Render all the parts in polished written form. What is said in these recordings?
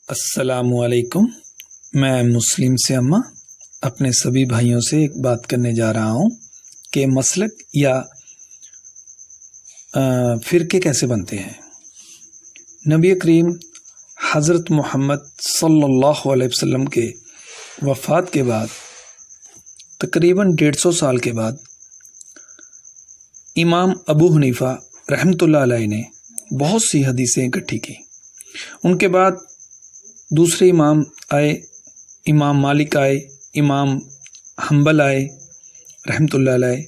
السلام علیکم۔ میں مسلم سے اماں اپنے سبھی بھائیوں سے ایک بات کرنے جا رہا ہوں کہ مسلک یا فرقے کیسے بنتے ہیں۔ نبی کریم حضرت محمد صلی اللہ علیہ وسلم کے وفات کے بعد تقریباً 150 سال کے بعد امام ابو حنیفہ رحمۃ اللہ علیہ نے بہت سی حدیثیں اکٹھی کی۔ ان کے بعد دوسرے امام آئے، امام مالک آئے، امام حنبل آئے رحمۃ اللہ علیہ،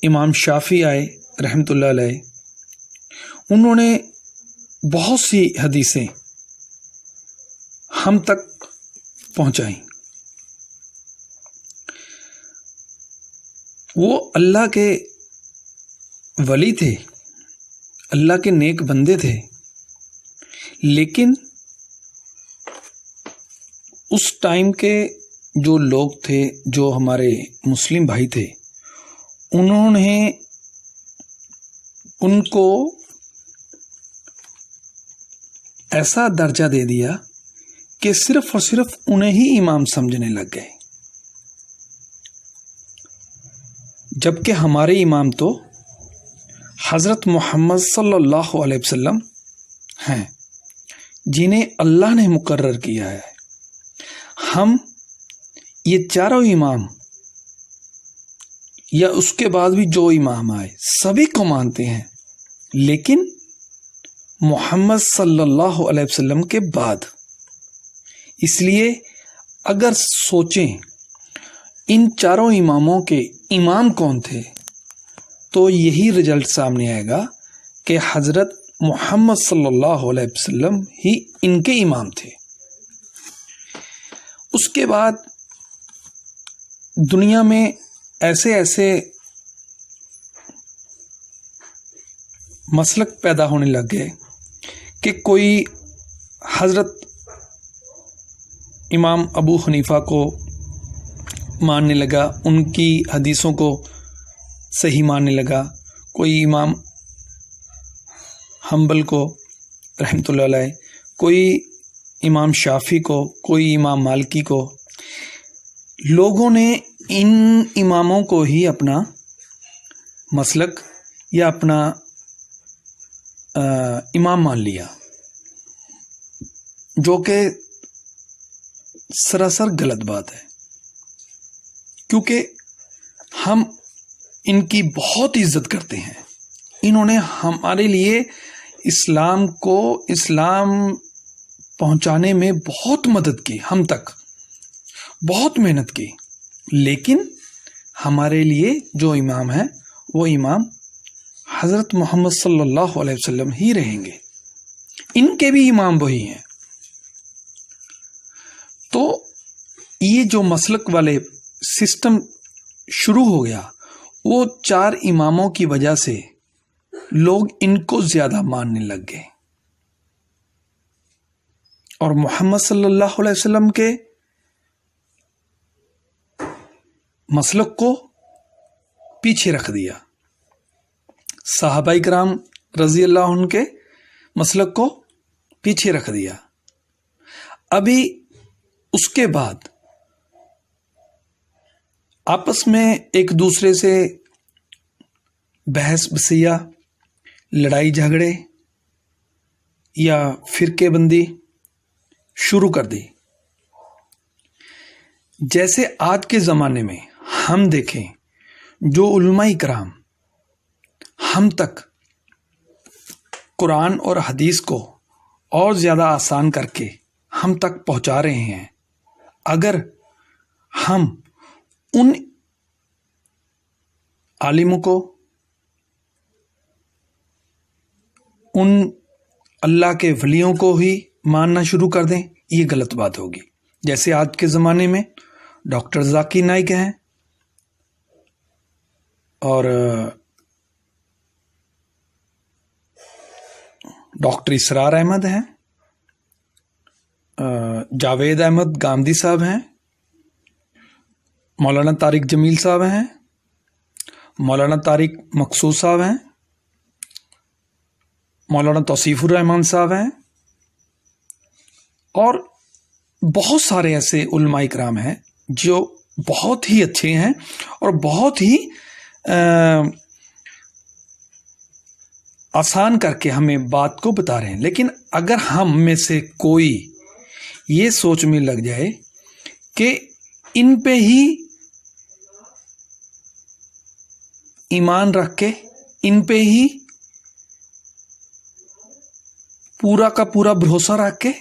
امام شافعی آئے رحمۃ اللہ علیہ۔ انہوں نے بہت سی حدیثیں ہم تک پہنچائیں۔ وہ اللہ کے ولی تھے، اللہ کے نیک بندے تھے، لیکن اس ٹائم کے جو لوگ تھے، جو ہمارے مسلم بھائی تھے، انہوں نے ان کو ایسا درجہ دے دیا کہ صرف اور صرف انہیں ہی امام سمجھنے لگ گئے، جبکہ ہمارے امام تو حضرت محمد صلی اللہ علیہ وسلم ہیں، جنہیں اللہ نے مقرر کیا ہے۔ ہم یہ چاروں امام یا اس کے بعد بھی جو امام آئے سبھی کو مانتے ہیں، لیکن محمد صلی اللہ علیہ وسلم کے بعد۔ اس لیے اگر سوچیں ان چاروں اماموں کے امام کون تھے تو یہی رزلٹ سامنے آئے گا کہ حضرت محمد صلی اللہ علیہ وسلم ہی ان کے امام تھے۔ اس کے بعد دنیا میں ایسے مسلک پیدا ہونے لگ گئے کہ کوئی حضرت امام ابو حنیفہ کو ماننے لگا، ان کی حدیثوں کو صحیح ماننے لگا، کوئی امام حنبل کو رحمۃ اللہ علیہ، کوئی امام شافعی کو، کوئی امام مالکی کو۔ لوگوں نے ان اماموں کو ہی اپنا مسلک یا اپنا امام مان لیا، جو کہ سراسر غلط بات ہے، کیونکہ ہم ان کی بہت عزت کرتے ہیں۔ انہوں نے ہمارے لیے اسلام پہنچانے میں بہت مدد کی، ہم تک بہت محنت کی، لیکن ہمارے لیے جو امام ہیں وہ امام حضرت محمد صلی اللہ علیہ وسلم ہی رہیں گے۔ ان کے بھی امام وہی ہیں۔ تو یہ جو مسلک والے سسٹم شروع ہو گیا، وہ چار اماموں کی وجہ سے لوگ ان کو زیادہ ماننے لگ گئے، اور محمد صلی اللہ علیہ وسلم کے مسلک کو پیچھے رکھ دیا۔ صحابہ کرام رضی اللہ عنہ کے مسلک کو پیچھے رکھ دیا۔ ابھی اس کے بعد آپس میں ایک دوسرے سے بحث بسیہ، لڑائی جھگڑے یا فرقے بندی شروع کر دی۔ جیسے آج کے زمانے میں ہم دیکھیں، جو علماء کرام ہم تک قرآن اور حدیث کو اور زیادہ آسان کر کے ہم تک پہنچا رہے ہیں، اگر ہم ان عالموں کو، ان اللہ کے ولیوں کو ہی ماننا شروع کر دیں، یہ غلط بات ہوگی۔ جیسے آج کے زمانے میں ڈاکٹر ذاکر نائک ہیں، اور ڈاکٹر اسرار احمد ہیں، جاوید احمد گامدی صاحب ہیں، مولانا طارق جمیل صاحب ہیں، مولانا طارق مقصود صاحب ہیں، مولانا توصیف الرحمان صاحب ہیں، اور بہت سارے ایسے علماء کرام ہیں جو بہت ہی اچھے ہیں اور بہت ہی آسان کر کے ہمیں بات کو بتا رہے ہیں. لیکن اگر ہم میں سے کوئی یہ سوچ میں لگ جائے کہ ان پہ ہی ایمان رکھ کے ان پہ ہی پورا کا پورا بھروسہ رکھ کے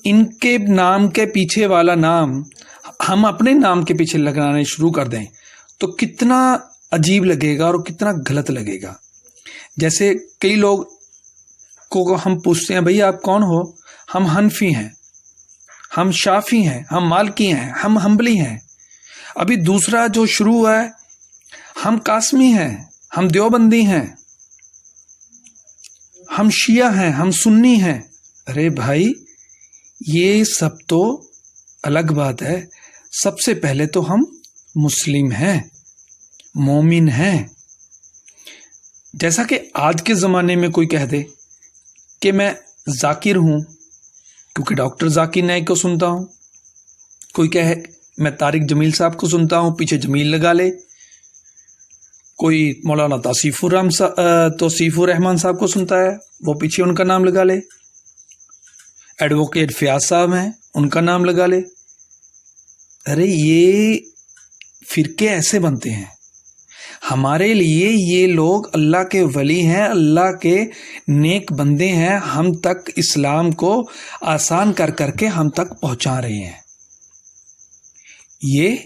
ان کے نام کے پیچھے والا نام ہم اپنے نام کے پیچھے لگانے شروع کر دیں تو کتنا عجیب لگے گا اور کتنا غلط لگے گا. جیسے کئی لوگ کو ہم پوچھتے ہیں بھئی آپ کون ہو؟ ہم حنفی ہیں، ہم شافی ہیں، ہم مالکی ہیں، ہم حنبلی ہیں. ابھی دوسرا جو شروع ہے ہم قاسمی ہیں، ہم دیوبندی ہیں، ہم شیعہ ہیں، ہم سنی ہیں. ارے بھائی یہ سب تو الگ بات ہے. سب سے پہلے تو ہم مسلم ہیں، مومن ہیں. جیسا کہ آج کے زمانے میں کوئی کہہ دے کہ میں ذاکر ہوں کیونکہ ڈاکٹر ذاکر نائک کو سنتا ہوں، کوئی کہے میں طارق جمیل صاحب کو سنتا ہوں، پیچھے جمیل لگا لے. کوئی مولانا توصیف الرحمان صاحب کو سنتا ہے، وہ پیچھے ان کا نام لگا لے. ایڈوکیٹ فیاض صاحب ہیں، ان کا نام لگا لے. ارے یہ فرقے ایسے بنتے ہیں. ہمارے لیے یہ لوگ اللہ کے ولی ہیں، اللہ کے نیک بندے ہیں، ہم تک اسلام کو آسان کر کر کے ہم تک پہنچا رہے ہیں. یہ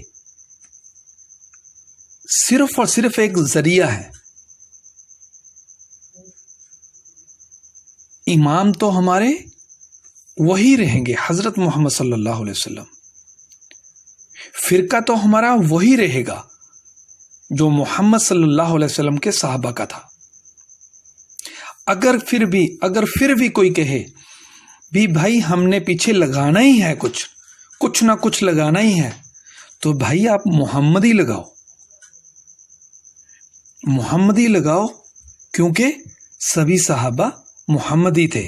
صرف اور صرف ایک ذریعہ ہے. امام تو ہمارے وہی رہیں گے، حضرت محمد صلی اللہ علیہ وسلم. فرقہ تو ہمارا وہی رہے گا جو محمد صلی اللہ علیہ وسلم کے صحابہ کا تھا. اگر پھر بھی کوئی کہے بھی بھائی ہم نے پیچھے لگانا ہی ہے کچھ نہ کچھ لگانا ہی ہے، تو بھائی آپ محمدی لگاؤ کیونکہ سبھی صحابہ محمدی تھے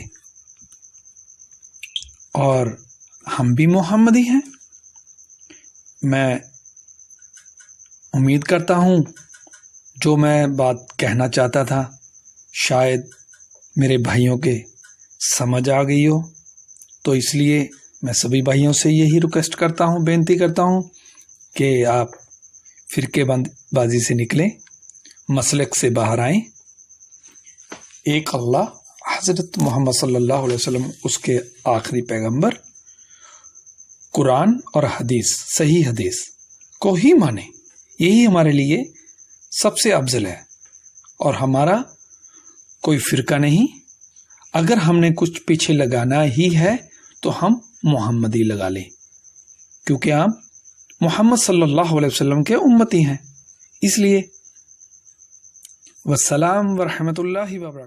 اور ہم بھی محمدی ہیں. میں امید کرتا ہوں جو میں بات کہنا چاہتا تھا شاید میرے بھائیوں کے سمجھ آ گئی ہو. تو اس لیے میں سبھی بھائیوں سے یہی ریکویسٹ کرتا ہوں، بینتی کرتا ہوں کہ آپ فرقے بازی سے نکلیں، مسلک سے باہر آئیں. ایک اللہ، حضرت محمد صلی اللہ علیہ وسلم اس کے آخری پیغمبر، قرآن اور حدیث، صحیح حدیث کو ہی مانیں. یہی ہمارے لیے سب سے افضل ہے اور ہمارا کوئی فرقہ نہیں. اگر ہم نے کچھ پیچھے لگانا ہی ہے تو ہم محمدی لگا لیں کیونکہ آپ محمد صلی اللہ علیہ وسلم کے امتی ہیں. اس لیے والسلام ورحمۃ اللہ وبرکاتہ.